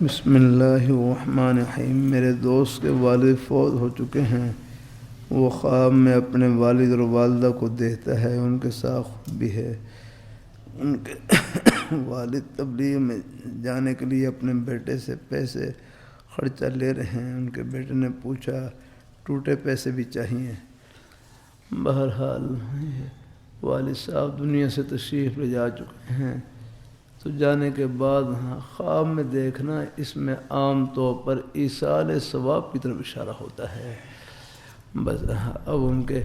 بسم اللہ الرحمن الرحیم۔ میرے دوست کے والد فوت ہو چکے ہیں۔ وہ خواب میں اپنے والد اور والدہ کو دیکھتا ہے، ان کے ساتھ خود بھی ہے۔ ان کے والد تبلیغ میں جانے کے لیے اپنے بیٹے سے پیسے خرچہ لے رہے ہیں۔ ان کے بیٹے نے پوچھا ٹوٹے پیسے بھی چاہیے۔ بہرحال والد صاحب دنیا سے تشریف لے جا چکے ہیں، تو جانے کے بعد خواب میں دیکھنا، اس میں عام طور پر ایصال ثواب کی طرف اشارہ ہوتا ہے۔ بس اب ان کے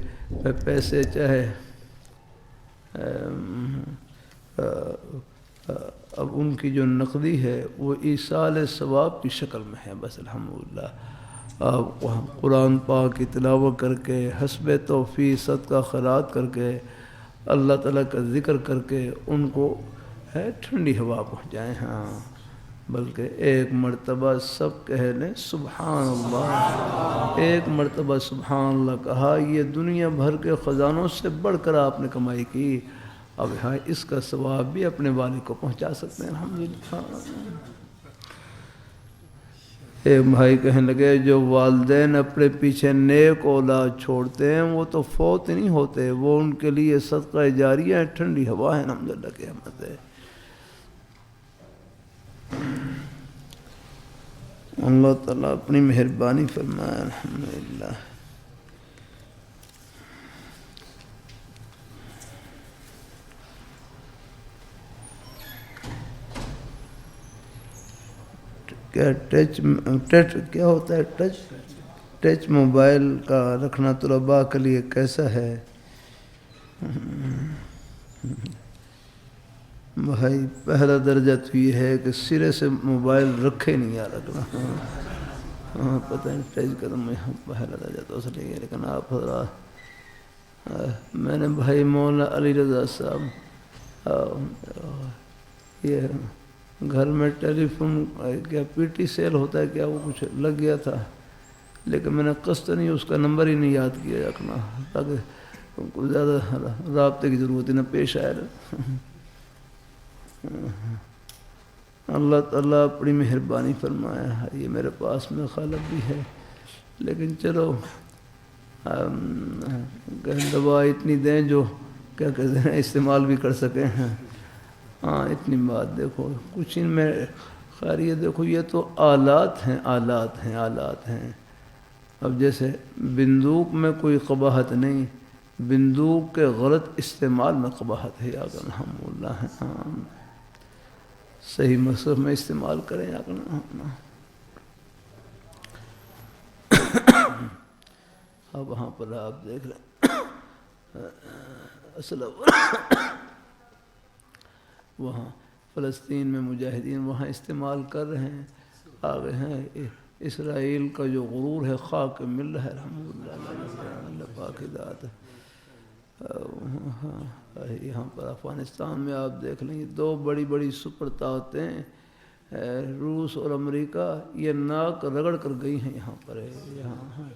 پیسے چاہے اب ان کی جو نقدی ہے وہ ایصال ثواب کی شکل میں ہے۔ بس الحمدللہ آپ قرآن پاک کی تلاوت کر کے، حسب توفیق صدقہ خیرات کر کے، اللہ تعالیٰ کا ذکر کر کے ان کو ٹھنڈی ہوا پہنچائیں۔ ہاں بلکہ ایک مرتبہ سب کہہ لیں سبحان اللہ، ایک مرتبہ سبحان اللہ کہا، یہ دنیا بھر کے خزانوں سے بڑھ کر آپ نے کمائی کی۔ اب ہاں اس کا ثواب بھی اپنے والد کو پہنچا سکتے ہیں الحمدللہ۔ ایک بھائی کہنے لگے جو والدین اپنے پیچھے نیک اولاد چھوڑتے ہیں وہ تو فوت نہیں ہوتے، وہ ان کے لیے صدقہ جاریہ ہے، ٹھنڈی ہوا ہے الحمدللہ کی رحمت ہے۔ اللہ تعالیٰ اپنی مہربانی فرمائے الحمدللہ۔ کیا ٹچ کیا ہوتا ہے؟ ٹچ موبائل کا رکھنا طلباء کے لیے کیسا ہے؟ بھائی پہلا درجہ تو یہ ہے کہ سرے سے موبائل رکھے نہیں یا رکھنا۔ ہاں پتہ نہیں ٹچ کا تو پہلا درجہ تو اس لیے، لیکن آپ میں نے بھائی مولانا علی رضا صاحب یہ گھر میں ٹیلی فون کیا پی ٹی سیل ہوتا ہے کیا، وہ کچھ لگ گیا تھا، لیکن میں نے قصد نہیں اس کا نمبر ہی نہیں یاد کیا رکھنا، تاکہ کو زیادہ رابطے کی ضرورت ہی نہ پیش آئے۔ اللہ تعالیٰ اپنی مہربانی فرمایا۔ یہ میرے پاس میں خالق بھی ہے، لیکن چلو دوا اتنی دیں جو کیا کہتے ہیں استعمال بھی کر سکیں۔ ہاں اتنی بات دیکھو، کچھ ان میں خیر یہ دیکھو، یہ تو آلات ہیں۔ اب جیسے بندوق میں کوئی قباحت نہیں، بندوق کے غلط استعمال میں قباحت ہے۔ الحمدللہ ہاں صحیح مقصد میں استعمال کریں۔ اب وہاں پر آپ دیکھ لیں اصل وہاں فلسطین میں مجاہدین وہاں استعمال کر رہے ہیں، آگے ہیں اسرائیل کا جو غرور ہے خاک مل رہا ہے الحمدللہ۔ اللہ پاک ذات یہاں پر افغانستان میں آپ دیکھ لیں دو بڑی بڑی سپر طاقتیں روس اور امریکہ، یہ ناک رگڑ کر گئی ہیں یہاں پر یہاں۔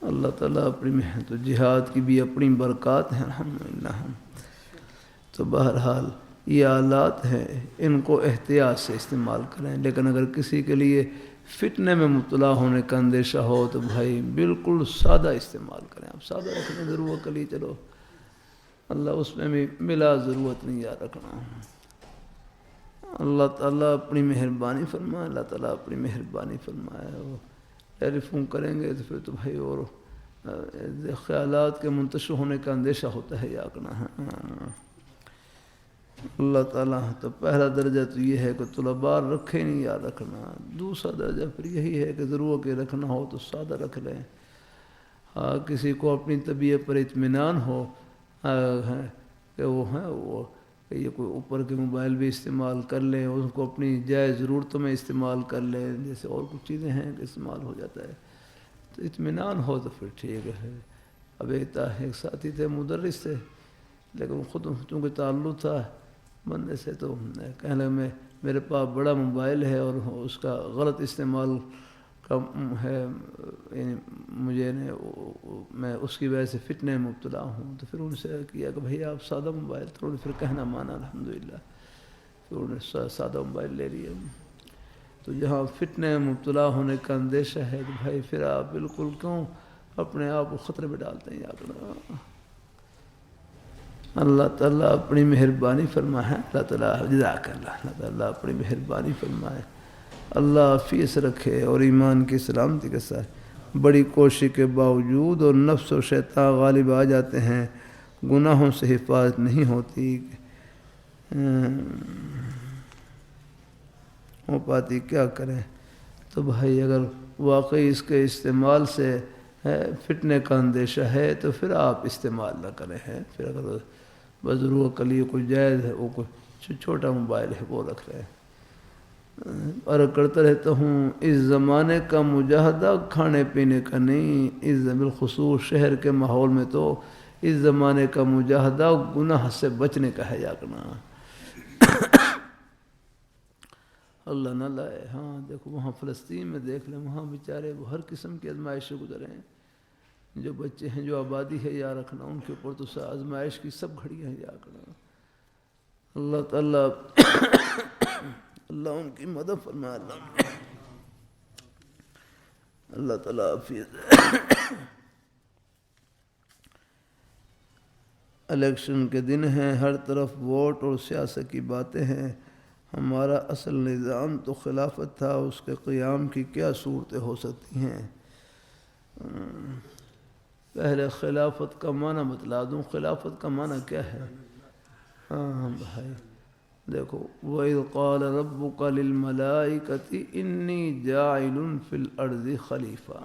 اللہ تعالیٰ اپنی محنت و جہاد کی بھی اپنی برکات ہیں الحمدللہ۔ تو بہرحال یہ آلات ہیں، ان کو احتیاط سے استعمال کریں، لیکن اگر کسی کے لیے فتنے میں مبتلا ہونے کا اندیشہ ہو تو بھائی بالکل سادہ استعمال کریں۔ آپ سادہ رکھنے ضرورت کے لیے چلو، اللہ اس میں بھی ملا ضرورت نہیں یاد رکھنا۔ اللہ تعالیٰ اپنی مہربانی فرمائے، اللہ تعالیٰ اپنی مہربانی فرمائے۔ وہ ٹیلی فون کریں گے تو پھر تو بھائی اور خیالات کے منتشر ہونے کا اندیشہ ہوتا ہے یا کرنا۔ اللہ تعالیٰ تو پہلا درجہ تو یہ ہے کہ طلباء رکھے نہیں یا رکھنا، دوسرا درجہ پھر یہی ہے کہ ضرورت کہ رکھنا ہو تو سادہ رکھ لیں۔ ہاں کسی کو اپنی طبیعت پر اطمینان ہو کہ وہ یہ کوئی اوپر کے موبائل بھی استعمال کر لیں، اس کو اپنی جائز ضرورتوں میں استعمال کر لیں، جیسے اور کچھ چیزیں ہیں کہ استعمال ہو جاتا ہے تو اطمینان ہو تو پھر ٹھیک ہے۔ اب ایک ساتھی تھے مدرس تھے، لیکن خود چونکہ تعلق تھا بندے سے تو کہنے لگے میرے پاس بڑا موبائل ہے اور اس کا غلط استعمال کا ہے، مجھے میں اس کی وجہ سے فتنے میں مبتلا ہوں۔ تو پھر ان سے کیا کہ بھئی آپ سادہ موبائل، تو پھر کہنا مانا الحمدللہ، پھر انہوں نے سادہ موبائل لے لیا۔ تو جہاں فتنے مبتلا ہونے کا اندیشہ ہے تو بھائی پھر آپ بالکل کیوں اپنے آپ کو خطرے میں ڈالتے ہیں؟ یاد رکھنا اللہ تعالیٰ اپنی مہربانی فرمائے، اللہ تعالیٰ جزاک اللہ تعالیٰ اپنی مہربانی فرمائے، اللہ حفیظ رکھے اور ایمان کی سلامتی کے ساتھ بڑی کوشش کے باوجود اور نفس و شیطان غالب آ جاتے ہیں، گناہوں سے حفاظت نہیں ہوتی ہو پاتی، کیا کریں؟ تو بھائی اگر واقعی اس کے استعمال سے فتنے کا اندیشہ ہے تو پھر آپ استعمال نہ کریں ہیں، پھر اگر بضرورت کے لیے کوئی جائز ہے، وہ کوئی چھوٹا موبائل ہے وہ رکھ رہے ہیں۔ اور کرتا رہتا ہوں اس زمانے کا مجاہدہ کھانے پینے کا نہیں، اس بالخصوص شہر کے ماحول میں تو اس زمانے کا مجاہدہ گناہ سے بچنے کا ہے، یاکنا اللہ نہ لائے۔ ہاں دیکھو وہاں فلسطین میں دیکھ لیں، وہاں بیچارے وہ ہر قسم کی آزمائش سے گزرے ہیں، جو بچے ہیں، جو آبادی ہے، یا رکھنا ان کے اوپر تو آزمائش کی سب گھڑیاں ہیں، یا رکھنا اللہ تعالیٰ اللہ ان کی مدد فرمائے، اللہ تعالیٰ حافظ۔ الیکشن کے دن ہیں، ہر طرف ووٹ اور سیاست کی باتیں ہیں، ہمارا اصل نظام تو خلافت تھا، اس کے قیام کی کیا صورتیں ہو سکتی ہیں؟ پہلے خلافت کا معنی بتلا دوں، خلافت کا معنی کیا ہے؟ ہاں بھائی دیکھو، وَإِذْ قَالَ رَبُّكَ لِلْمَلَائِكَةِ إِنِّي جَاعِلٌ فِي الْأَرْضِ خلیفہ،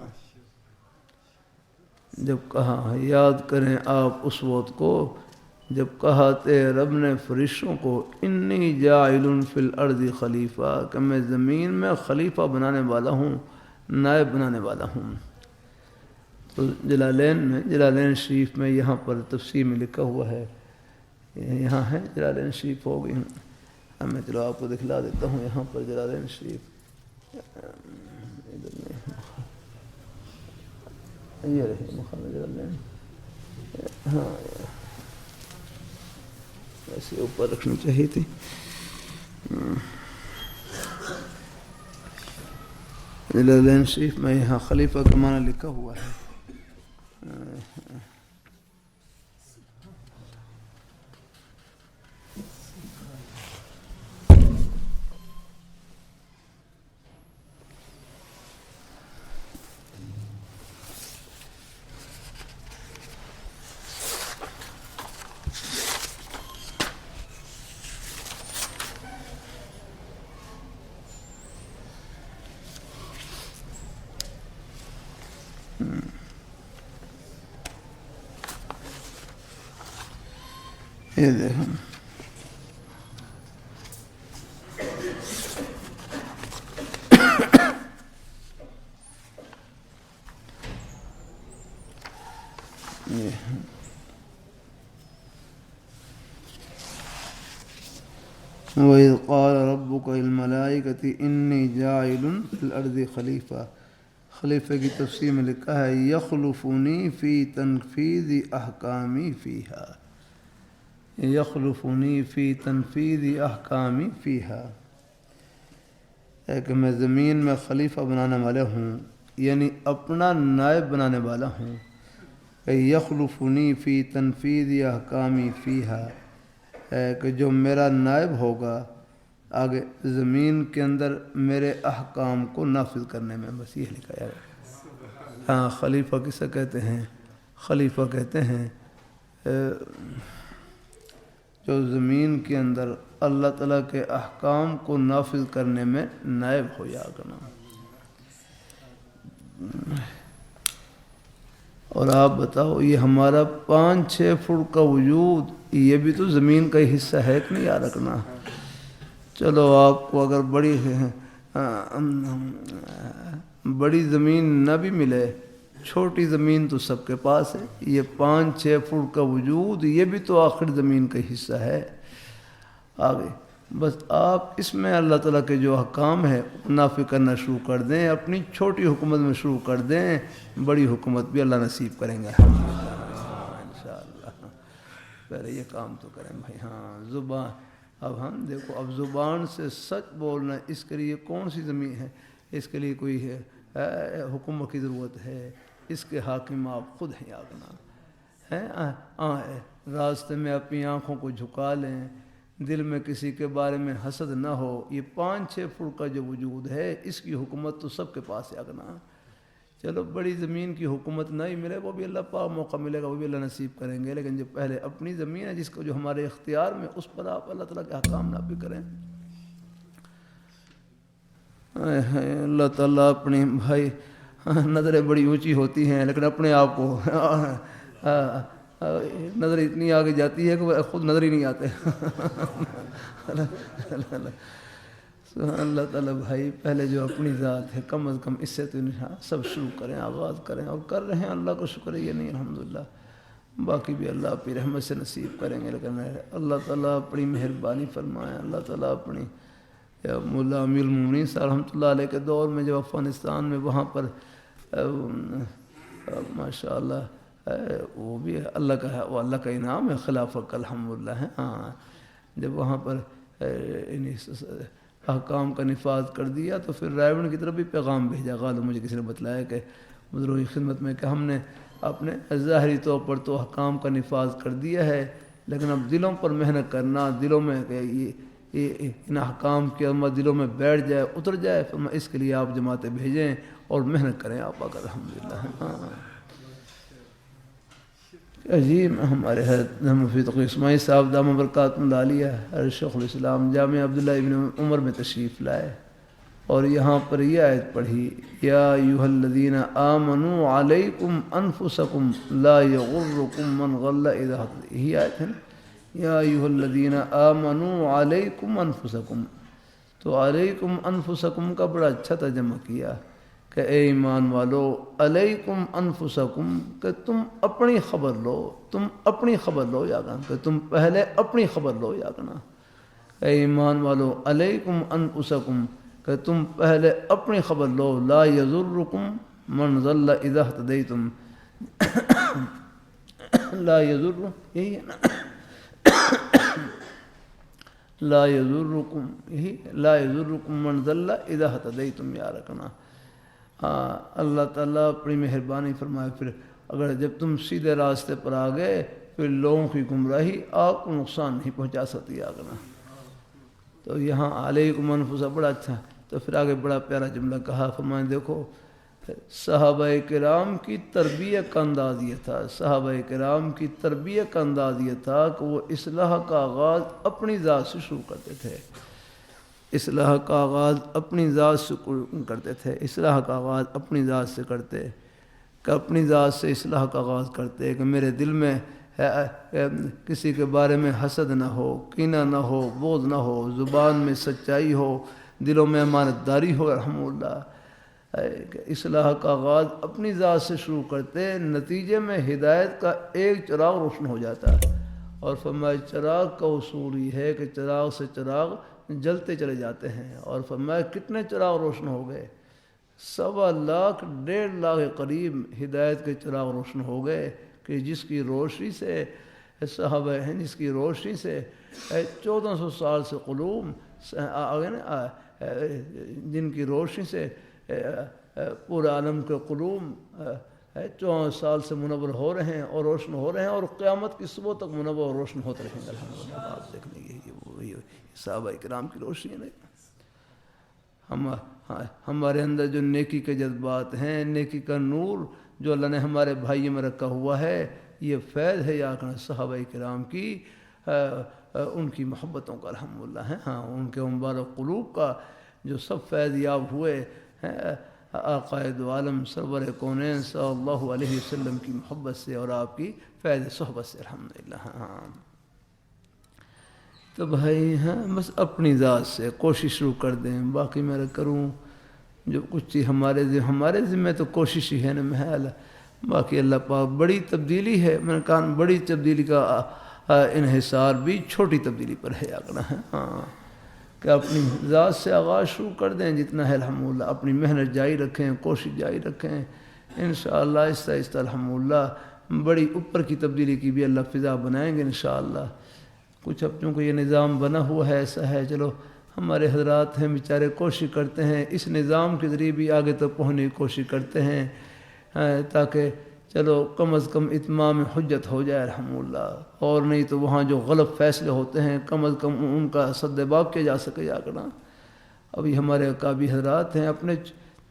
جب کہا، یاد کریں آپ اس وقت کو جب کہا تے رب نے فرشتوں کو، انی جاعل فی الارض خلیفہ، کہ میں زمین میں خلیفہ بنانے والا ہوں، نائب بنانے والا ہوں۔ تو جلالین میں، جلالین شریف میں یہاں پر تفسیر میں لکھا ہوا ہے، یہاں ہے جلالین شریف ہو گئی، میں چلو آپ کو دکھلا دیتا ہوں، یہاں پر جلالین شریف ادھر میں یہ رہے مقام جلالین، ہاں ایسے اوپر رکھنی چاہیے تھی۔ جلالین شریف میں یہاں خلیفہ کا معنی لکھا ہوا ہے۔ یہ دیکھیں وَإِذْ قَالَ رَبُّكَ لِلْمَلَائِكَةِ إِنِّي جَاعِلٌ فِي الْأَرْضِ خلیفہ، خلیفہ کی تفسیر میں لکھا ہے یخلفنی فی تنفیذ احکامی فیہا، یخلفنی فی تنفیذ احکامی فیہا، ہے کہ میں زمین میں خلیفہ بنانے والا ہوں، یعنی اپنا نائب بنانے والا ہوں۔ یخلفنی فی تنفیذ احکامی فیہا، ہے کہ جو میرا نائب ہوگا آگے زمین کے اندر میرے احکام کو نافذ کرنے میں، بس یہ لکھا ہے۔ ہاں خلیفہ کسے کہتے ہیں؟ خلیفہ کہتے ہیں جو زمین کے اندر اللہ تعالیٰ کے احکام کو نافذ کرنے میں نائب ہو یا کرنا۔ اور آپ بتاؤ یہ ہمارا 5-6 فٹ کا وجود، یہ بھی تو زمین کا ہی حصہ ہے کہ نہیں یاد رکھنا؟ چلو آپ کو اگر بڑی زمین نہ بھی ملے، چھوٹی زمین تو سب کے پاس ہے، یہ 5-6 فٹ کا وجود یہ بھی تو آخر زمین کا حصہ ہے۔ آگے بس آپ اس میں اللہ تعالیٰ کے جو احکام ہے نافذ کرنا شروع کر دیں، اپنی چھوٹی حکومت میں شروع کر دیں، بڑی حکومت بھی اللہ نصیب کریں گے انشاءاللہ۔ پہلے یہ کام تو کریں بھائی، ہاں زبان اب ہم دیکھو، اب زبان سے سچ بولنا، اس کے لیے کون سی زمین ہے؟ اس کے لیے کوئی ہے حکومت کی ضرورت ہے؟ اس کے حاکم آپ خود ہیں آگنا ہے۔ راستے میں اپنی آنکھوں کو جھکا لیں، دل میں کسی کے بارے میں حسد نہ ہو، یہ 5-6 فٹ کا جو وجود ہے اس کی حکومت تو سب کے پاس ہے آگنا۔ چلو بڑی زمین کی حکومت نہیں ملے، وہ بھی اللہ پاک موقع ملے گا، وہ بھی اللہ نصیب کریں گے، لیکن جو پہلے اپنی زمین ہے جس کو جو ہمارے اختیار میں، اس پر آپ اللہ تعالیٰ کے احکام نافذ کریں۔ اللہ تعالیٰ اپنی بھائی نظریں بڑی اونچی ہوتی ہیں، لیکن اپنے آپ کو نظر اتنی آگے جاتی ہے کہ خود نظر ہی نہیں آتے۔ اللہ تعالیٰ بھائی پہلے جو اپنی ذات ہے کم از کم اس سے تو سب شروع کریں، آغاز کریں، اور کر رہے ہیں، اللہ کو شکر ہے یہ نہیں الحمدللہ، باقی بھی اللہ اپنی رحمت سے نصیب کریں گے، لیکن اللہ تعالیٰ اپنی مہربانی فرمائیں۔ اللہ تعالیٰ اپنی مولا امیر المومنین صاحب رحمۃ اللہ علیہ کے دور میں جب افغانستان میں وہاں پر ماشاء اللہ وہ بھی اللہ کا ہے، وہ اللہ کا انعام ہے، خلافت الحمدللہ ہے۔ ہاں جب وہاں پر احکام کا نفاذ کر دیا تو پھر رائے گنج کی طرف بھی پیغام بھیجا، غالب مجھے کسی نے بتلایا کہ بزرگوں کی خدمت میں کہ ہم نے اپنے ظاہری طور پر تو احکام کا نفاذ کر دیا ہے، لیکن اب دلوں پر محنت کرنا، دلوں میں کہ یہ ان احکام کی عظمت دلوں میں بیٹھ جائے، اتر جائے، پھر اس کے لیے آپ جماعتیں بھیجیں اور محنت کریں آپ اگر الحمدللہ۔ ہاں عظیم ہمارے حضرت مفتی تقی اسماعیل صاحب دامہ برکاتہ اللہ علیہ شیخ الاسلام جامعہ عبداللہ ابن عمر میں تشریف لائے اور یہاں پر یہ آیت پڑھی، یا ایھا الذین آمنوا علیکم انفسکم لا یغرکم من ضل اذا اہتدی، یہی آیت ہے نا، یا ایھا الذین آمنوا علیکم انفسکم، تو علیکم انفسکم کا بڑا اچھا ترجمہ کیا کہ اے ایمان والو، علیکم انفسکم کہ تم اپنی خبر لو، تم اپنی خبر لو یا کہ تم پہلے اپنی خبر لو یا کہنا، اے ایمان والو علیکم انفسکم کہ تم پہلے اپنی خبر لو، لا یضرکم من ضل اذا اہتدیتم، لا یضر، یہی ہے نا، لا یضرکم، یہی لا یضرکم من ضل اذا اہتدیتم یا رکھنا۔ اللہ تعالیٰ اپنی مہربانی فرمائے، پھر اگر جب تم سیدھے راستے پر آ گئے پھر لوگوں کی گمراہی آپ کو نقصان نہیں پہنچا سکتی آگنا۔ تو یہاں علیکم انفسکم بڑا اچھا، تو پھر آگے بڑا پیارا جملہ کہا، فرمائیں دیکھو صحابہ کرام کی تربیت کا انداز یہ تھا، صحابہ کرام کی تربیت کا انداز یہ تھا کہ وہ اصلاح کا آغاز اپنی ذات سے شروع کرتے تھے، اصلاح کا آغاز اپنی ذات سے کرتے تھے، اصلاح کا آغاز اپنی ذات سے کرتے، کہ اپنی ذات سے اصلاح کا آغاز کرتے کہ میرے دل میں کسی کے بارے میں حسد نہ ہو، کینہ نہ ہو، بغض نہ ہو، زبان میں سچائی ہو، دلوں میں امانت داری ہو الحمدللہ، کہ اصلاح کا آغاز اپنی ذات سے شروع کرتے، نتیجے میں ہدایت کا ایک چراغ روشن ہو جاتا ہے، اور فرمایا چراغ کا اصول یہ ہے کہ چراغ سے چراغ جلتے چلے جاتے ہیں، اور فرمایا کتنے چراغ روشن ہو گئے، 1.25 لاکھ 1.5 لاکھ کے قریب ہدایت کے چراغ روشن ہو گئے، کہ جس کی روشنی سے صحابہ ہیں، جس کی روشنی سے 1400 سال سے قلوب جن کی روشنی سے پورے عالم کے قلوب 14 سال سے منور ہو رہے ہیں اور روشن ہو رہے ہیں، اور قیامت کی صبح تک منور اور روشن ہوتے رہیں گے الحمدللہ۔ آپ دیکھنے یہ صحابہ کرام کی روشنی ہے نہیں، ہمارے اندر جو نیکی کے جذبات ہیں، نیکی کا نور جو اللہ نے ہمارے بھائی میں رکھا ہوا ہے، یہ فیض ہے یا صحابہ کرام کی ان کی محبتوں کا الحمدللہ ہے، ہاں ان کے مبارک قلوب کا جو سب فیض یاب ہوئے ہیں آقائے دو عالم سرور کونین صلی اللہ علیہ وسلم کی محبت سے اور آپ کی فیض صحبت سے الحمدللہ۔ ہاں تو بھائی ہاں بس اپنی ذات سے کوشش شروع کر دیں، باقی میں کروں جو کچھ چیز ہمارے ذمہ تو کوشش ہی ہے نا محال، باقی اللہ پاک بڑی تبدیلی ہے، میں نے کہا بڑی تبدیلی کا انحصار بھی چھوٹی تبدیلی پر ہے آگنا ہے، ہاں کہ اپنی ذات سے آغاز شروع کر دیں جتنا ہے الحمدللہ، اپنی محنت جاری رکھیں، کوشش جاری رکھیں، انشاءاللہ آہستہ آہستہ الحمدللہ بڑی اوپر کی تبدیلی کی بھی اللہ فضا بنائیں گے انشاءاللہ۔ کچھ اپنوں کو یہ نظام بنا ہوا ہے، ایسا ہے، چلو ہمارے حضرات ہیں بیچارے کوشش کرتے ہیں، اس نظام کے ذریعے بھی آگے تک پہنچنے کی کوشش کرتے ہیں تاکہ چلو کم از کم اتمام حجت ہو جائے الحمدللہ، اور نہیں تو وہاں جو غلط فیصلے ہوتے ہیں کم از کم ان کا سد باب کیا جا سکے جا کرنا۔ ابھی ہمارے اکابی حضرات ہیں اپنے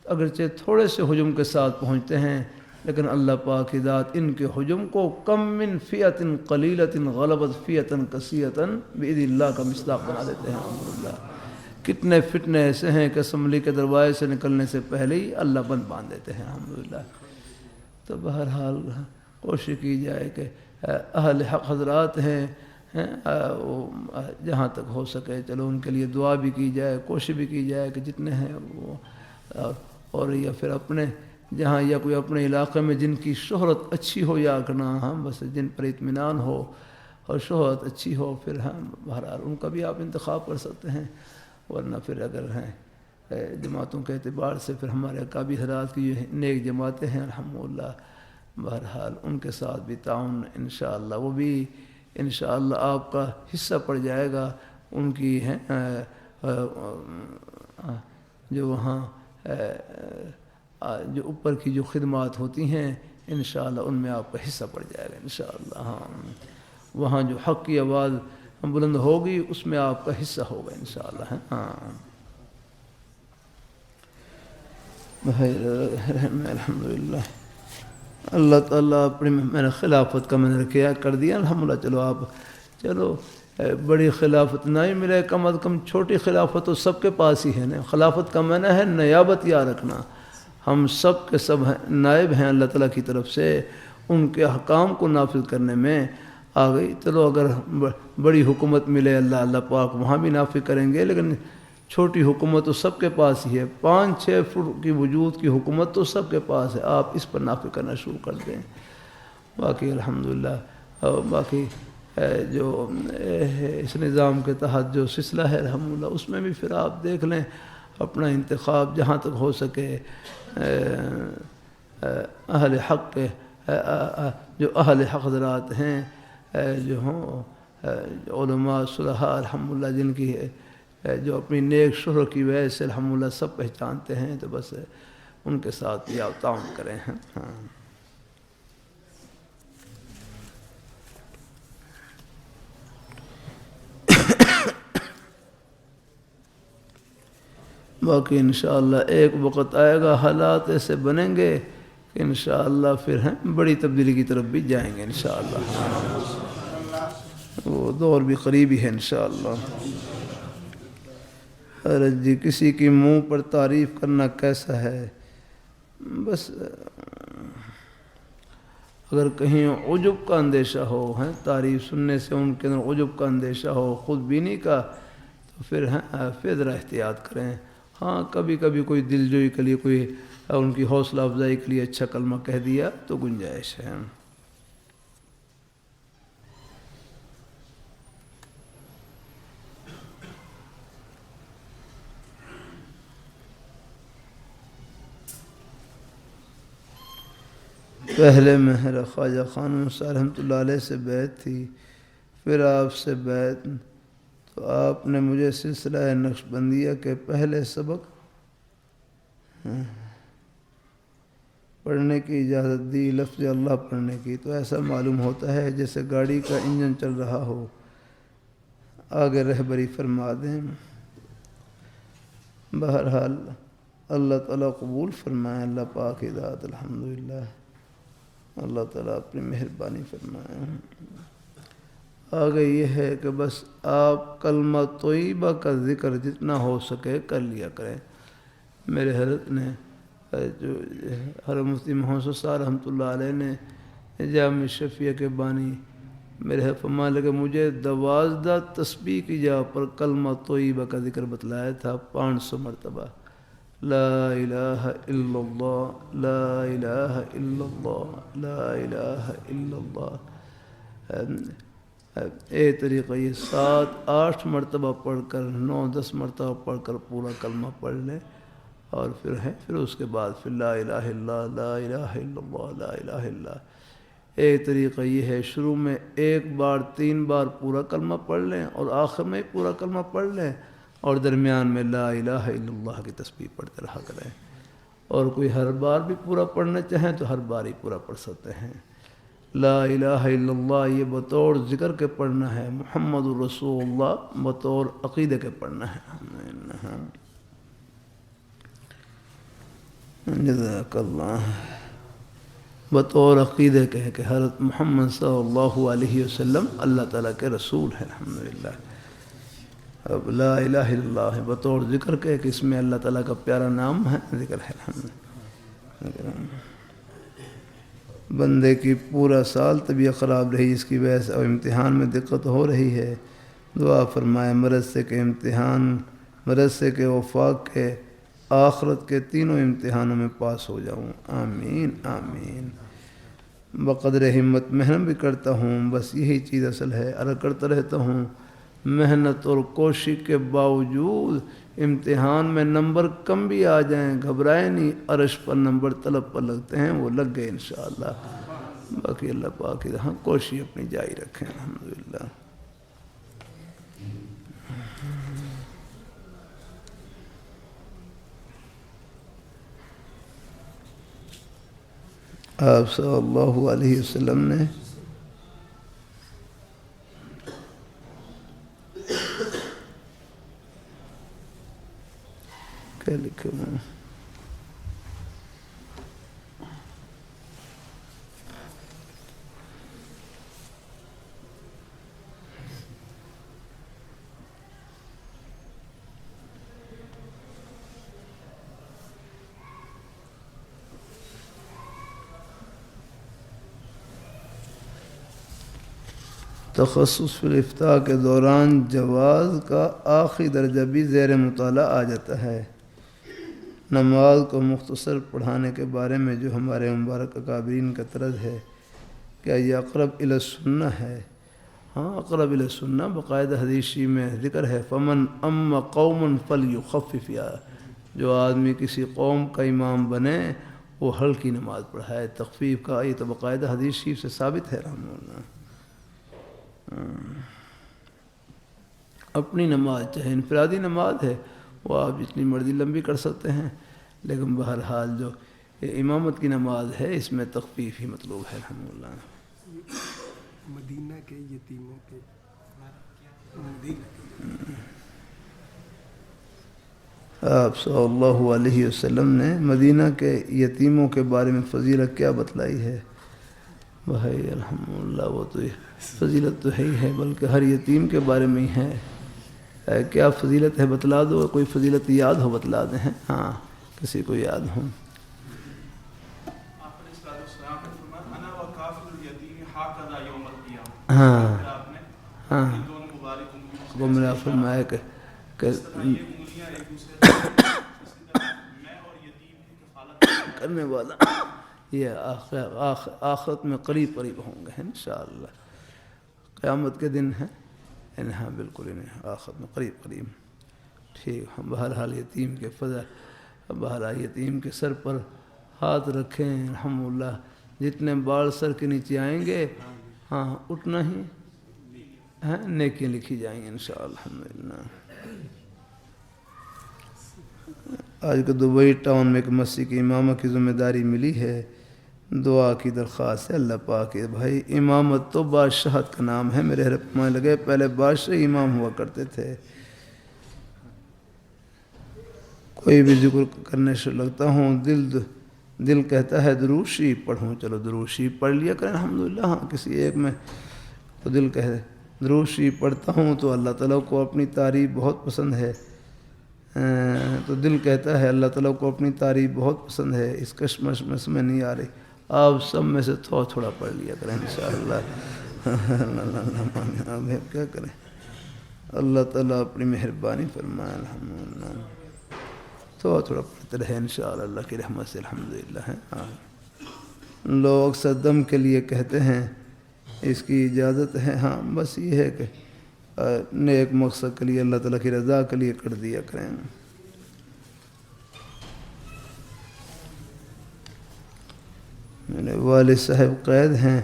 اگرچہ تھوڑے سے حجم کے ساتھ پہنچتے ہیں، لیکن اللہ پاک کی ذات ان کے حجم کو کم من فیۃ قلیلۃ غلبت فیۃ کثیرۃ باذن اللہ کا مصداق بنا دیتے ہیں الحمدللہ۔ کتنے فتنے ایسے ہیں کہ اسمبلی کے دروازے سے نکلنے سے پہلے ہی اللہ بند باندھ دیتے ہیں الحمدللہ۔ تو بہرحال کوشش کی جائے کہ اہل حق حضرات ہیں جہاں تک ہو سکے چلو ان کے لیے دعا بھی کی جائے، کوشش بھی کی جائے کہ جتنے ہیں وہ، اور یا پھر اپنے جہاں یا کوئی اپنے علاقے میں جن کی شہرت اچھی ہو یا کرنا، ہم بس جن پر اطمینان ہو اور شہرت اچھی ہو، پھر ہم بہرحال ان کا بھی آپ انتخاب کر سکتے ہیں، ورنہ پھر اگر ہیں جماعتوں کے اعتبار سے پھر ہمارے اکابی حضرات کی جو نیک جماعتیں ہیں الحمدللہ، بہرحال ان کے ساتھ بھی تعاون انشاءاللہ وہ بھی انشاءاللہ آپ کا حصہ پڑ جائے گا، ان کی ہیں جو وہاں جو اوپر کی جو خدمات ہوتی ہیں انشاءاللہ ان میں آپ کا حصہ پڑ جائے گا انشاءاللہ۔ ہاں وہاں جو حق کی آواز بلند ہوگی اس میں آپ کا حصہ ہوگا انشاءاللہ۔ ہاں الحمدللہ اللہ تعالیٰ اپنی میں نے خلافت کا میں نے کیا کر دیا الحمدللہ۔ چلو آپ چلو بڑی خلافت نہیں ملے، کم از کم چھوٹی خلافت تو سب کے پاس ہی ہے نا۔ خلافت کا معنی ہے نیابت یاد رکھنا، ہم سب کے سب نائب ہیں اللہ تعالیٰ کی طرف سے، ان کے احکام کو نافذ کرنے میں آ گئی۔ چلو اگر بڑی حکومت ملے اللہ پاک وہاں بھی نافذ کریں گے، لیکن چھوٹی حکومت تو سب کے پاس ہی ہے، 5-6 فٹ کی وجود کی حکومت تو سب کے پاس ہے، آپ اس پر نافذ کرنا شروع کر دیں۔ باقی الحمدللہ باقی جو اس نظام کے تحت جو سلسلہ ہے الحمدللہ اس میں بھی پھر آپ دیکھ لیں اپنا انتخاب جہاں تک ہو سکے اہل حق کے جو اہل حق حضرات ہیں جو ہوں علماء صلحاء الحمدللہ جن کی جو اپنی نیک شہرت کی وجہ سے الحمدللہ سب پہچانتے ہیں، تو بس ان کے ساتھ بھی آپ تعاون کریں۔ ہاں باقی انشاءاللہ ایک وقت آئے گا حالات ایسے بنیں گے کہ انشاءاللہ پھر ہیں بڑی تبدیلی کی طرف بھی جائیں گے انشاءاللہ، وہ دور بھی قریبی ہے انشاءاللہ۔ حضرت جی کسی کی منہ پر تعریف کرنا کیسا ہے؟ بس اگر کہیں عجب کا اندیشہ ہو ہیں تعریف سننے سے ان کے اندر عجب کا اندیشہ ہو خود بینی کا، تو پھر ذرا احتیاط کریں۔ ہاں کبھی کبھی کوئی دل جوئی کے لیے کوئی ان کی حوصلہ افزائی کے لیے اچھا کلمہ کہہ دیا تو گنجائش ہے۔ پہلے میرا خواجہ خانم صاحب رحمۃ اللہ علیہ سے بیعت تھی، پھر آپ سے بیعت، تو آپ نے مجھے سلسلہ نقشبندیہ کے پہلے سبق پڑھنے کی اجازت دی، لفظ اللہ پڑھنے کی، تو ایسا معلوم ہوتا ہے جیسے گاڑی کا انجن چل رہا ہو، آگے رہبری فرما دیں۔ بہرحال اللہ تعالیٰ قبول فرمائے، اللہ پاک کی ذات الحمدللہ، اللہ تعالیٰ اپنی مہربانی فرمائے۔ آگے یہ ہے کہ بس آپ کلمہ طیبہ کا ذکر جتنا ہو سکے کر لیا کریں۔ میرے حضرت نے جو حضرت مفتی محمد صاحب رحمۃ اللہ علیہ نے جامع شفیع کے بانی میرے حضرت فرمانے لگے مجھے 12 تسبیح کی جگہ پر کلمہ طیبہ کا ذکر بتلایا تھا 500 مرتبہ، لا الہ الا اللہ، لا الہ الا اللہ، لا الہ الا اللہ۔ طریقہ یہ 7-8 مرتبہ پڑھ کر 9-10 مرتبہ پڑھ کر پورا کلمہ پڑھ لیں، اور پھر اس کے بعد پھر لا الہ الا اللہ، لا الہ الا اللہ، لا الہ الا اللہ، ایک طریقہ یہ ہے شروع میں ایک بار 3 بار پورا کلمہ پڑھ لیں اور آخر میں پورا کلمہ پڑھ لیں اور درمیان میں لا الہ الا اللہ کی تسبیح پڑھتے رہا کریں، اور کوئی ہر بار بھی پورا پڑھنا چاہیں تو ہر بار ہی پورا پڑھ سکتے ہیں۔ لا الہ الا اللہ یہ بطور ذکر کے پڑھنا ہے، محمد الرسول اللہ بطور عقیدے کے پڑھنا ہے۔ جزاک اللہ۔ بطور عقیدے کے ہے کہ حضرت محمد صلی اللہ علیہ وسلم اللہ تعالیٰ کے رسول ہیں الحمدللہ۔ اب لا الہ الا اللہ بطور ذکر کے کہ اس میں اللہ تعالیٰ کا پیارا نام ہے، ذکر ہے الحمدللہ۔ بندے کی پورا سال طبیعت خراب رہی، اس کی وجہ سے اب امتحان میں دقت ہو رہی ہے، دعا فرمائے مرض سے کہ امتحان، مرض سے کہ وفاق کے، آخرت کے تینوں امتحانوں میں پاس ہو جاؤں، آمین آمین۔ بقدر ہمت محنت بھی کرتا ہوں، بس یہی چیز اصل ہے، عرض کرتا رہتا ہوں، محنت اور کوشش کے باوجود امتحان میں نمبر کم بھی آ جائیں گھبرائے نہیں، عرش پر نمبر طلب پر لگتے ہیں، وہ لگ گئے انشاءاللہ۔ باقی اللہ پاک ہاں کوشش اپنی جاری رکھیں الحمدللہ۔ آپ صلی اللہ علیہ وسلم نے کیا لکھا ہوا؟ تخصص فی الافتاء کے دوران جواز کا آخری درجہ بھی زیر مطالعہ آ جاتا ہے۔ نماز کو مختصر پڑھانے کے بارے میں جو ہمارے مبارک اکابرین کا طرز ہے، کیا یہ اقرب الی السنہ ہے؟ ہاں اقرب الی السنہ باقاعدہ حدیثی میں ذکر ہے، فمن ام قوم فلیخفف، یا جو آدمی کسی قوم کا امام بنے وہ ہلکی نماز پڑھائے، تخفیف کا یہ تو باقاعدہ حدیث شریف سے ثابت ہے رحمہ اللہ۔ اپنی نماز چاہے انفرادی نماز ہے وہ آپ جتنی مرضی لمبی کر سکتے ہیں، لیکن بہرحال جو امامت کی نماز ہے اس میں تخفیف ہی مطلوب ہے الحمدللہ۔ مدینہ کے یتیموں کے آپ صلی اللہ علیہ وسلم نے مدینہ کے یتیموں کے بارے میں فضیلت کیا بتلائی ہے؟ بھائی الحمدللہ وہ تو فضیلت تو ہے ہی ہے، بلکہ ہر یتیم کے بارے میں ہی ہے۔ کیا فضیلت ہے بتلا دو، کوئی فضیلت یاد ہو بتلا دیں۔ ہاں کسی کو یاد ہو؟ ہاں ہاں وہ میرا فرمایا کہ کرنے والا یہ آخرت میں قریب قریب ہوں گے انشاءاللہ، قیامت کے دن ہے ہاں بالکل انہیں آخرت میں قریب قریب۔ ٹھیک، بہرحال یتیم کے فضل، بہرحال یتیم کے سر پر ہاتھ رکھیں الحمدللہ، جتنے بال سر کے نیچے آئیں گے ہاں اتنا ہی نیکیاں لکھی جائیں گے انشاءاللہ الحمدللہ۔ آج کے دبئی ٹاؤن میں ایک مسجد کی امامہ کی ذمہ داری ملی ہے، دعا کی درخواست ہے اللہ پاک۔ بھائی امامت تو بادشاہت کا نام ہے، میرے حرمانے لگے پہلے بادشاہ امام ہوا کرتے تھے، کوئی بھی ذکر کرنے سے لگتا ہوں دل کہتا ہے درود شریف پڑھوں، چلو درود شریف پڑھ لیا کریں الحمدللہ۔ ہاں کسی ایک میں تو دل کہے درود شریف پڑھتا ہوں تو اللہ تعالیٰ کو اپنی تعریف بہت پسند ہے، تو دل کہتا ہے اللہ تعالیٰ کو اپنی تعریف بہت پسند ہے، اس کشمکش میں سمجھ نہیں آ رہی، آپ سب میں سے تھوڑا تھوڑا پڑھ لیا کریں انشاءاللہ۔ کیا کریں، اللہ تعالیٰ اپنی مہربانی فرمائے الحمدللہ، تھوڑا تھوڑا پڑھتے رہے انشاءاللہ اللہ کی رحمت سے الحمدللہ۔ لوگ اکثر دم کے لیے کہتے ہیں، اس کی اجازت ہے؟ ہاں بس یہ ہے کہ نیک مقصد کے لیے اللہ تعالیٰ کی رضا کے لیے کر دیا کریں۔ میرے والد صاحب قید ہیں،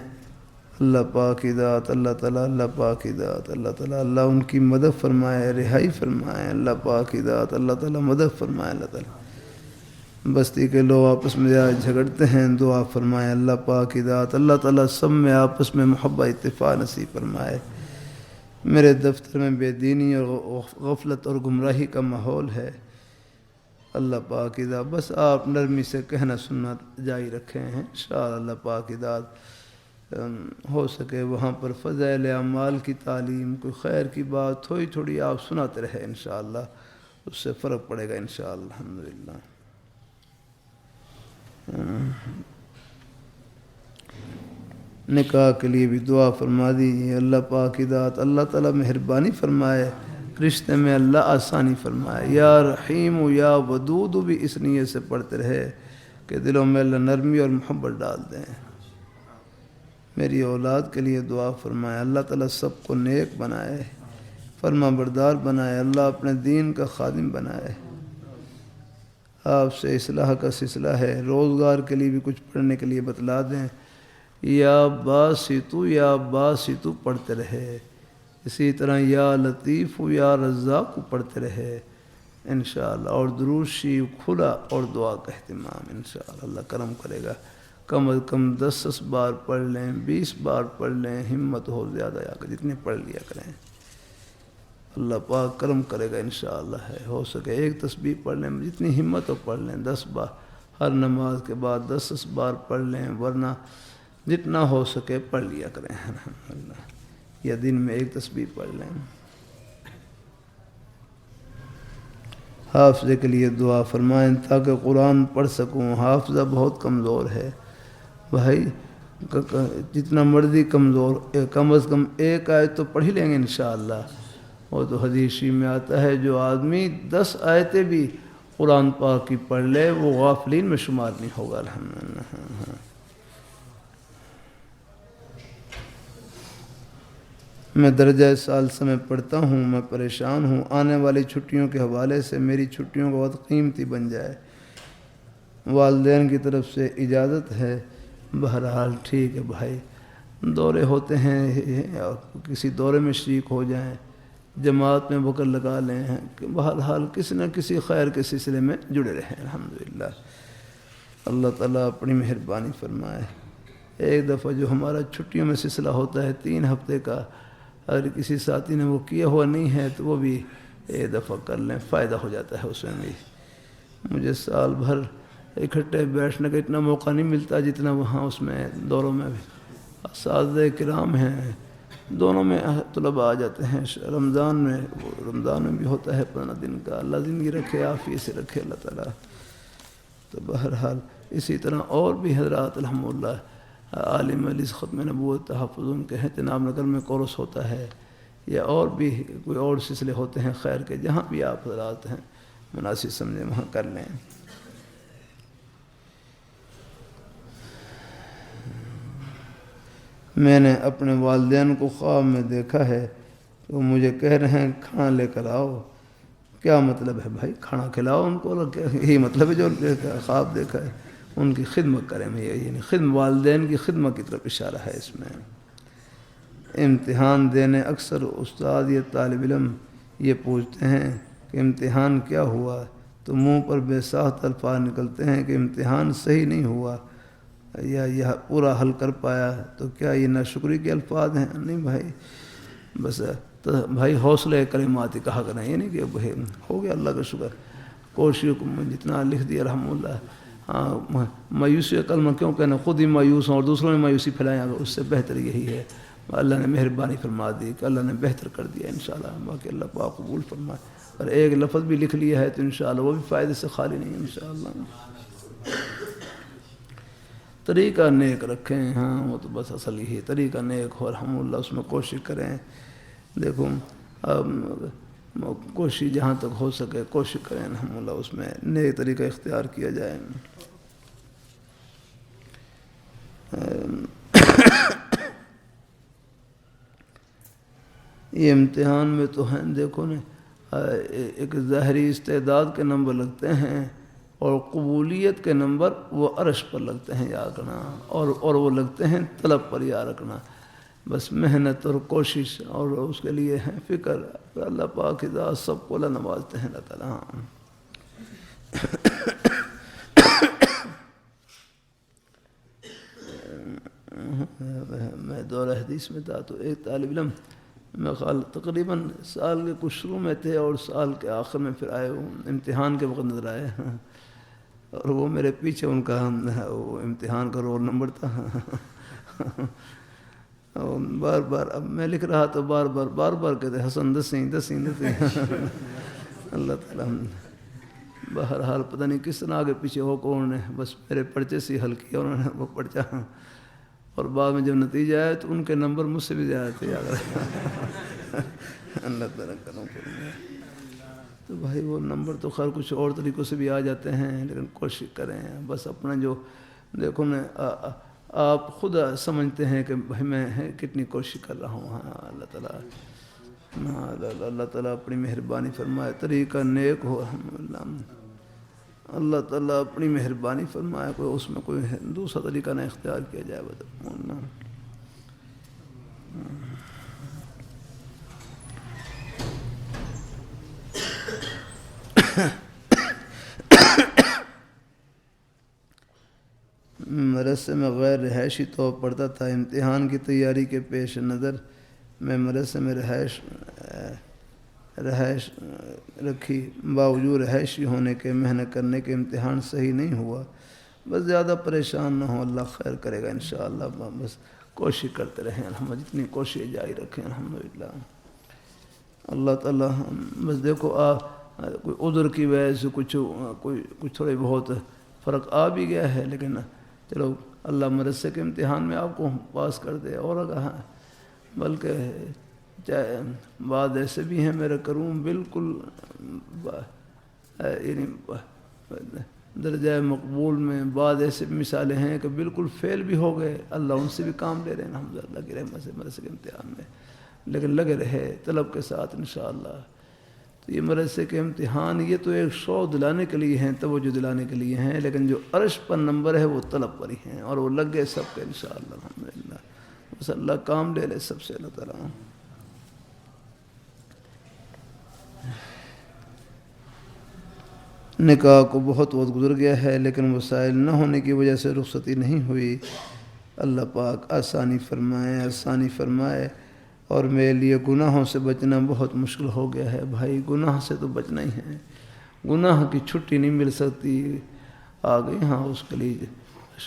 اللہ پاک کی ذات، اللہ تعالیٰ، اللہ پاک کی ذات، اللہ تعالیٰ، اللہ ان کی مدد فرمائے، رہائی فرمائے، اللہ پاک کی ذات، اللہ تعالیٰ مدد فرمائے، اللہ تعالیٰ۔ بستی کے لوگ آپس میں جھگڑتے ہیں، دعا فرمائے، اللہ پاک کی ذات، اللہ تعالیٰ سب میں آپس میں محبت اتفاق نصیب فرمائے۔ میرے دفتر میں بے دینی اور غفلت اور گمراہی کا ماحول ہے، اللہ پاک کی ذات بس آپ نرمی سے کہنا سننا جاری رکھے ہیں انشاءاللہ۔ اللہ پاک کی ذات ہو سکے وہاں پر فضائل اعمال کی تعلیم، کوئی خیر کی بات تھوڑی تھوڑی آپ سناتے رہے انشاءاللہ، اس سے فرق پڑے گا انشاءاللہ الحمدللہ۔ نکاح کے لیے بھی دعا فرما دیجیے، اللہ پاک کی ذات اللہ تعالیٰ مہربانی فرمائے، رشتے میں اللہ آسانی فرمائے، یا رحیم و یا ودود بھی اس نیت سے پڑھتے رہے کہ دلوں میں اللہ نرمی اور محبت ڈال دیں۔ میری اولاد کے لیے دعا فرمائے، اللہ تعالیٰ سب کو نیک بنائے، فرما بردار بنائے، اللہ اپنے دین کا خادم بنائے۔ آپ سے اصلاح کا سلسلہ ہے، روزگار کے لیے بھی کچھ پڑھنے کے لیے بتلا دیں، یا باسطو پڑھتے رہے، اسی طرح یا لطیف یا رزاق پڑھتے رہے انشاءاللہ، اور درود شریف کھلا اور دعا کا اہتمام انشاءاللہ، اللہ کرم کرے گا۔ کم از کم 10 بار پڑھ لیں، 20 بار پڑھ لیں، ہمت ہو زیادہ یا کہ جتنے پڑھ لیا کریں، اللہ پاک کرم کرے گا انشاءاللہ۔ ہے ہو سکے ایک تسبیح پڑھ لیں، جتنی ہمت ہو پڑھ لیں، 10 بار ہر نماز کے بعد 10 بار پڑھ لیں، ورنہ جتنا ہو سکے پڑھ لیا کریں الحمدللہ، یا دن میں ایک تسبیح پڑھ لیں۔ حافظے کے لیے دعا فرمائیں تاکہ قرآن پڑھ سکوں، حافظہ بہت کمزور ہے بھائی، جتنا مرضی کمزور، کم از کم ایک آیت تو پڑھ ہی لیں گے انشاءاللہ۔ وہ تو حدیث شریف میں آتا ہے جو آدمی 10 آیتیں بھی قرآن پاک کی پڑھ لے وہ غافلین میں شمار نہیں ہوگا الحمدللہ۔ میں درجہ ثالثہ میں پڑھتا ہوں، میں پریشان ہوں، آنے والی چھٹیوں کے حوالے سے میری چھٹیوں کا وقت قیمتی بن جائے، والدین کی طرف سے اجازت ہے؟ بہرحال ٹھیک ہے بھائی، دورے ہوتے ہیں، کسی دورے میں شریک ہو جائیں، جماعت میں بکر لگا لیں، کہ بہرحال کسی نہ کسی خیر کے سلسلے میں جڑے رہیں الحمدللہ، اللہ تعالیٰ اپنی مہربانی فرمائے۔ ایک دفعہ جو ہمارا چھٹیوں میں سلسلہ ہوتا ہے 3 ہفتے کا، اگر کسی ساتھی نے وہ کیا ہوا نہیں ہے تو وہ بھی ایک دفعہ کر لیں، فائدہ ہو جاتا ہے اس میں بھی۔ مجھے سال بھر اکٹھے بیٹھنے کا اتنا موقع نہیں ملتا جتنا وہاں اس میں دوروں میں بھی اساتذہ کرام ہیں، دونوں میں طلباء آ جاتے ہیں، رمضان میں بھی ہوتا ہے 15 دن کا، اللہ زندگی رکھے عافیت سے رکھے اللہ تعالیٰ۔ تو بہرحال اسی طرح اور بھی حضرات الحمدللہ عالم علیہ ختم نبوت تحفظ ان کے اہتمام نگر میں کورس ہوتا ہے، یا اور بھی کوئی اور سلسلے ہوتے ہیں خیر کے، جہاں بھی آپ حضرات ہیں مناسب سمجھیں وہاں کر لیں۔ میں نے اپنے والدین کو خواب میں دیکھا ہے، وہ مجھے کہہ رہے ہیں کھانا لے کر آؤ۔ کیا مطلب ہے بھائی؟ کھانا کھلاؤ ان کو، یہی مطلب ہے جو خواب دیکھا ہے، ان کی خدمت کریں، یعنی والدین کی خدمت کی طرف اشارہ ہے اس میں۔ امتحان دینے اکثر استاد یا طالب علم یہ پوچھتے ہیں کہ امتحان کیا ہوا، تو منہ پر بے ساخت الفاظ نکلتے ہیں کہ امتحان صحیح نہیں ہوا یا یہ پورا حل کر پایا، تو کیا یہ ناشکری کے الفاظ ہیں؟ نہیں بھائی، بس تو بھائی حوصلہ کلمات کہا کریں، یہ نہیں کہ بھائی ہو گیا اللہ کا شکر، کوشش کو جتنا لکھ دیا الحمدللہ۔ ہاں، مایوسی کا کلمہ کیوں کہنا، خود ہی مایوس ہوں اور دوسروں میں مایوسی پھیلائیں، اس سے بہتر یہی ہے۔ اللہ نے مہربانی فرما دی کہ اللہ نے بہتر کر دیا انشاءاللہ، باقی اللہ پاک قبول فرمائے۔ اور ایک لفظ بھی لکھ لیا ہے تو انشاءاللہ وہ بھی فائدے سے خالی نہیں انشاءاللہ۔ طریقہ نیک رکھیں، ہاں وہ تو بس اصل یہی ہے، طریقہ نیک ہو الحمدللہ، اس میں کوشش کریں۔ دیکھو کوشش جہاں تک ہو سکے کوشش کریں الحمدللہ، اس میں نیک طریقہ اختیار کیا جائے۔ یہ امتحان میں تو ہیں، دیکھو نا، ایک ظاہری استعداد کے نمبر لگتے ہیں اور قبولیت کے نمبر وہ عرش پر لگتے ہیں، یاد رکھنا، اور وہ لگتے ہیں طلب پر، یاد رکھنا۔ بس محنت اور کوشش اور اس کے لیے ہے فکر. اللہ پاک ذات سب کو اللہ نوازتے ہیں اللہ تعالیٰ. میں دورہ حدیث میں تھا تو ایک طالب علم میں خیال تقریباً سال کے کچھ شروع میں تھے اور سال کے آخر میں پھر آئے, وہ امتحان کے وقت نظر آئے اور وہ میرے پیچھے ان کا وہ امتحان کا رول نمبر تھا. بار بار اب میں لکھ رہا تو بار بار کہتے حسن دسیں. اللہ تعالیٰ بہرحال پتہ نہیں کس طرح آگے پیچھے ہو کون نے بس میرے پرچے سے حل کیا انہوں نے وہ پرچہ, اور بعد میں جب نتیجہ آیا تو ان کے نمبر مجھ سے بھی زیادہ تھے. یاد رکھا اللہ تعالیٰ کرم کریں. تو بھائی وہ نمبر تو خیر کچھ اور طریقوں سے بھی آ جاتے ہیں, لیکن کوشش کریں بس اپنا جو دیکھو نا آپ خود سمجھتے ہیں کہ بھائی میں کتنی کوشش کر رہا ہوں. ہاں اللہ تعالیٰ اپنی مہربانی فرمائے, طریقہ نیک ہو. اللہ تعالیٰ اپنی مہربانی فرمائے, کوئی اس میں کوئی دوسرا طریقہ نہ اختیار کیا جائے. مدرسے میں غیر رہائشی طور پڑھتا تھا. امتحان کی تیاری کے پیش نظر میں مدرسے میں رہائش رکھی. باوجود رہائشی ہونے کے محنت کرنے کے امتحان صحیح نہیں ہوا. بس زیادہ پریشان نہ ہو, اللہ خیر کرے گا انشاءاللہ. بس کوشش کرتے رہیں, جتنی کوشش جاری رکھیں الحمدللہ. اللہ تعالیٰ بس دیکھو کوئی عذر کی وجہ سے کچھ تھوڑے بہت فرق آ بھی گیا ہے, لیکن چلو اللہ مدرسے کے امتحان میں آپ کو پاس کر دے. اور بلکہ چاہے بعض ایسے بھی ہیں میرا کروں بالکل یعنی درجہ مقبول میں, بعض ایسے مثالیں ہیں کہ بالکل فیل بھی ہو گئے. اللہ ان سے بھی کام لے رہے ہیں الحمدللہ کی رحمت سے مدرسے کے امتحان میں, لیکن لگے رہے طلب کے ساتھ انشاءاللہ. تو یہ مدرسے کے امتحان یہ تو ایک شوق دلانے کے لیے ہیں, توجہ دلانے کے لیے ہیں, لیکن جو عرش پر نمبر ہے وہ طلب پر ہی ہیں, اور وہ لگ گئے سب کے انشاءاللہ الحمدللہ. بس اللہ کام لے لے سب سے اللہ تعالیٰ. نکاح کو بہت وقت گزر گیا ہے, لیکن وسائل نہ ہونے کی وجہ سے رخصتی نہیں ہوئی. اللہ پاک آسانی فرمائے. اور میرے لیے گناہوں سے بچنا بہت مشکل ہو گیا ہے. بھائی گناہ سے تو بچنا ہی ہے, گناہ کی چھٹی نہیں مل سکتی. آ گئی ہاں اس کے لیے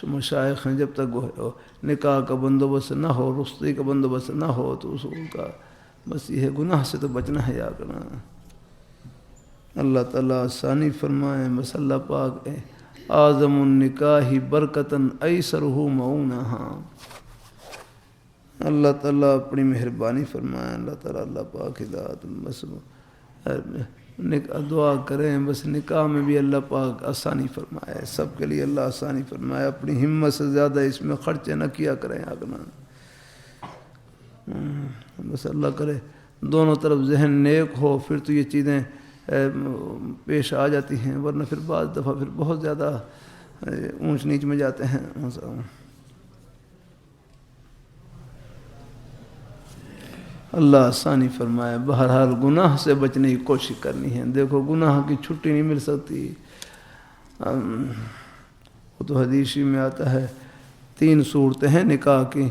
مشائخ ہیں, جب تک نکاح کا بندوبست نہ ہو, رخصتی کا بندوبست نہ ہو, تو اصول کا بس یہ ہے گناہ سے تو بچنا ہے. یا کرنا اللہ تعالیٰ آسانی فرمائے. بس اللہ پاک اعظم النکاح برکتاً ایسرہ معونہا. اللہ تعالیٰ اپنی مہربانی فرمائے. اللہ تعالیٰ اللہ پاک ہدایت. بس دعا کریں بس نکاح میں بھی اللہ پاک آسانی فرمائے, سب کے لیے اللہ آسانی فرمائے. اپنی ہمت سے زیادہ اس میں خرچے نہ کیا کریں. آگنا بس اللہ کرے دونوں طرف ذہن نیک ہو, پھر تو یہ چیزیں پیش آ جاتی ہیں, ورنہ پھر بعض دفعہ پھر بہت زیادہ اونچ نیچ میں جاتے ہیں. اللہ آسانی فرمائے. بہرحال گناہ سے بچنے کی کوشش کرنی ہے. دیکھو گناہ کی چھٹی نہیں مل سکتی. وہ تو حدیث میں آتا ہے 3 صورتیں ہیں نکاح کی.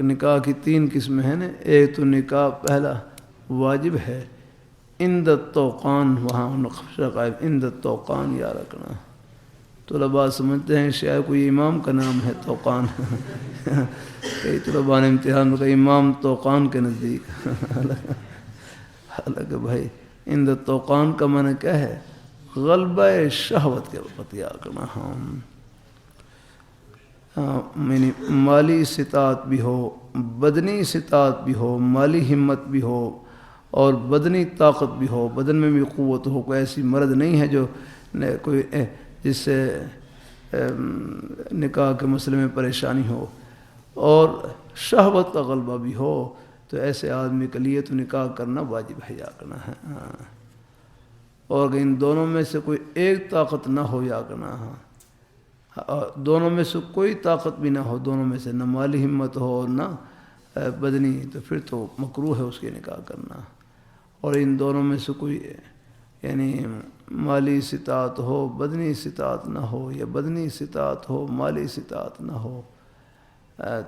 نکاح کی 3 قسمیں ہیں نا. ایک تو نکاح پہلا واجب ہے عند التوقان, وہاں نقش قائم عند التوقان یا رکھنا. طلباء سمجھتے ہیں شاید کوئی امام کا نام ہے توقان. کئی طلباء نے امتحان میں کہا امام توقان کے نزدیک. حالانکہ بھائی عند التوقان کا معنی کیا ہے؟ غلبہ شہوت کے وقت. یا کرنا یعنی مالی استطاعت بھی ہو, بدنی استطاعت بھی ہو, مالی ہمت بھی ہو, اور بدنی طاقت بھی ہو, بدن میں بھی قوت ہو. کوئی ایسی مرض نہیں ہے جو کوئی جس سے نکاح کے مسئلے میں پریشانی ہو, اور شہوت کا غلبہ بھی ہو, تو ایسے آدمی کے لیے تو نکاح کرنا واجب ہے. یا کرنا ہے. اور اگر ان دونوں میں سے کوئی ایک طاقت نہ ہو, یا کرنا دونوں میں سے کوئی طاقت بھی نہ ہو, دونوں میں سے نہ مالی ہمت ہو نہ بدنی تو پھر تو مکروہ ہے اس کے نکاح کرنا. اور ان دونوں میں سے کوئی یعنی مالی استطاعت ہو بدنی استطاعت نہ ہو یا بدنی استطاعت ہو مالی استطاعت نہ ہو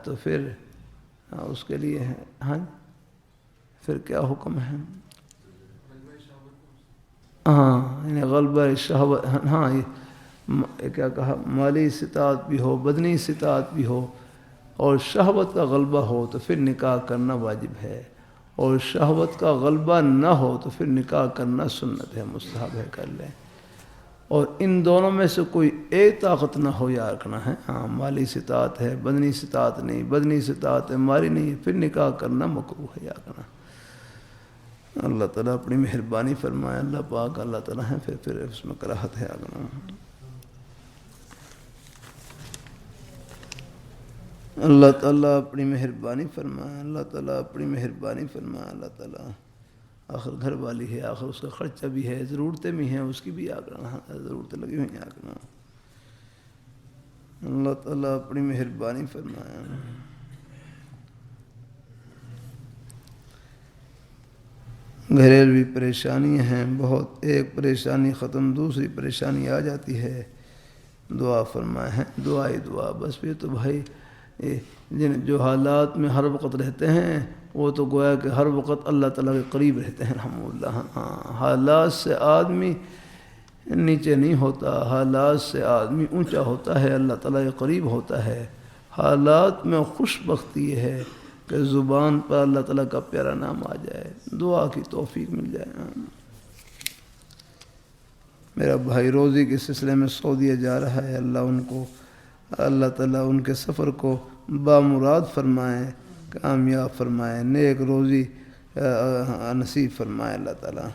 تو پھر اس کے لیے ہے. ہاں پھر کیا حکم ہے؟ ہاں یعنی غلبہ شہوت. ہاں یہ کیا کہا؟ مالی استطاعت بھی ہو بدنی استطاعت بھی ہو اور شہوت کا غلبہ ہو تو پھر نکاح کرنا واجب ہے، اور شہوت کا غلبہ نہ ہو تو پھر نکاح کرنا سنت ہے، مستحب ہے، کر لیں. اور ان دونوں میں سے کوئی ایک طاقت نہ ہو یا رکھنا ہے. ہاں مالی استطاعت ہے بدنی استطاعت نہیں، بدنی استطاعت ہے مالی نہیں، پھر نکاح کرنا مکروہ ہے یا کرنا. اللہ تعالیٰ اپنی مہربانی فرمائے. اللہ پاک اللہ تعالیٰ ہے پھر اس میں کراہت ہے آگنا. اللہ تعالیٰ اپنی مہربانی فرمائے. اللہ تعالیٰ اپنی مہربانی فرمائے. اللہ تعالیٰ آخر گھر والی ہے، آخر اس کا خرچہ بھی ہے، ضرورتیں بھی ہیں، اس کی بھی آگنا ضرورتیں لگی ہوئی ہیں آگنا. اللہ تعالیٰ اپنی مہربانی فرمائے. گھریلوی پریشانیاں ہیں بہت، ایک پریشانی ختم دوسری پریشانی آ جاتی ہے. دعا فرمائے ہیں، دعا ہی دعا. بس پھر تو بھائی جن جو حالات میں ہر وقت رہتے ہیں وہ تو گویا کہ ہر وقت اللہ تعالیٰ کے قریب رہتے ہیں الحمدللہ. ہاں حالات سے آدمی نیچے نہیں ہوتا، حالات سے آدمی اونچا ہوتا ہے، اللہ تعالیٰ کے قریب ہوتا ہے. حالات میں خوش بختی یہ ہے کہ زبان پر اللہ تعالیٰ کا پیارا نام آ جائے، دعا کی توفیق مل جائے. میرا بھائی روزی کے سلسلے میں سعودیہ جا رہا ہے، اللہ تعالیٰ ان کے سفر کو بامراد فرمائے، کامیاب فرمائے، نیک روزی نصیب فرمائے اللہ تعالیٰ.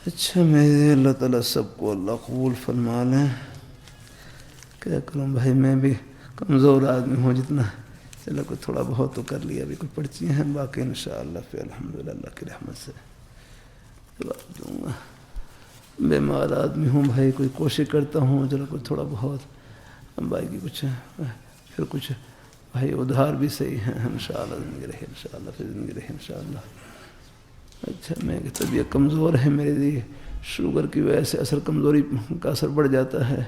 اچھا میں اللہ تعالیٰ سب کو اللہ قبول فرما لیں. کیا کروں بھائی میں بھی کمزور آدمی ہوں، جتنا چلو کوئی تھوڑا بہت تو کر لیا. ابھی کچھ پرچیاں ہیں باقی انشاءاللہ پھر الحمدللہ اللہ کی رحمت سے جواب دوں گا. بیمار آدمی ہوں بھائی، کوئی کوشش کرتا ہوں چلو کوئی تھوڑا بہت بھائی کی کچھ پھر کچھ بھائی ادھار بھی صحیح ہیں انشاءاللہ. زندگی رہے انشاءاللہ، پھر زندگی رہے انشاءاللہ. اچھا میں کہ طبیعت کمزور ہے میرے لیے، شوگر کی وجہ سے اثر کمزوری کا اثر بڑھ جاتا ہے.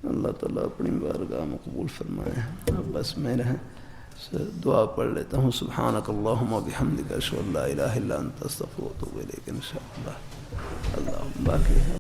اللہ تعالیٰ اپنی بارگاہ میں قبول فرمائے. بس میں دعا پڑھ لیتا ہوں. سبحانک اللہم و بحمدک اشہد ان لا الہ الا انت استغفرک و اتوب الیک انشاءاللہ. اللہ باقی